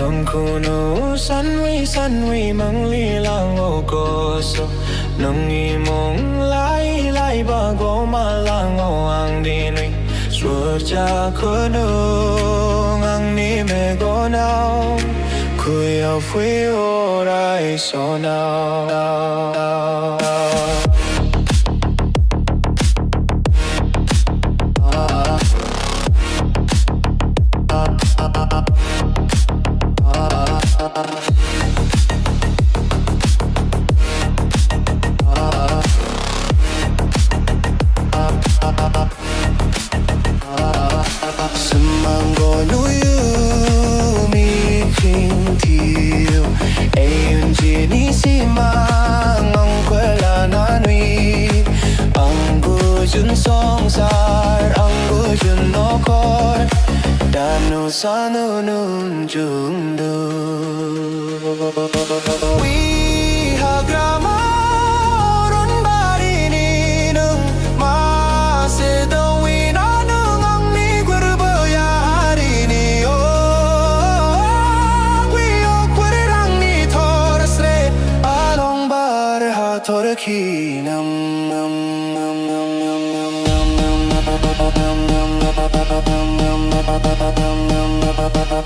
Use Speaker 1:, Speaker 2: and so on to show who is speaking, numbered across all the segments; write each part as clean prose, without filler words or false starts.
Speaker 1: nong kuno sanwi mang li lang o koso nong imong lai ba go malang o ang dinwi suja kuno ang ni me go now kuya fui ora so now Semanggo nuyu mi ching thiu ayun jini simang ang kwela nanui ang gujun song sar ang gujun nokor danu sanu nun jungdu wi hagrama Toraki nam nam nam nam nam nam nam nam nam nam nam nam nam nam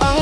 Speaker 1: nam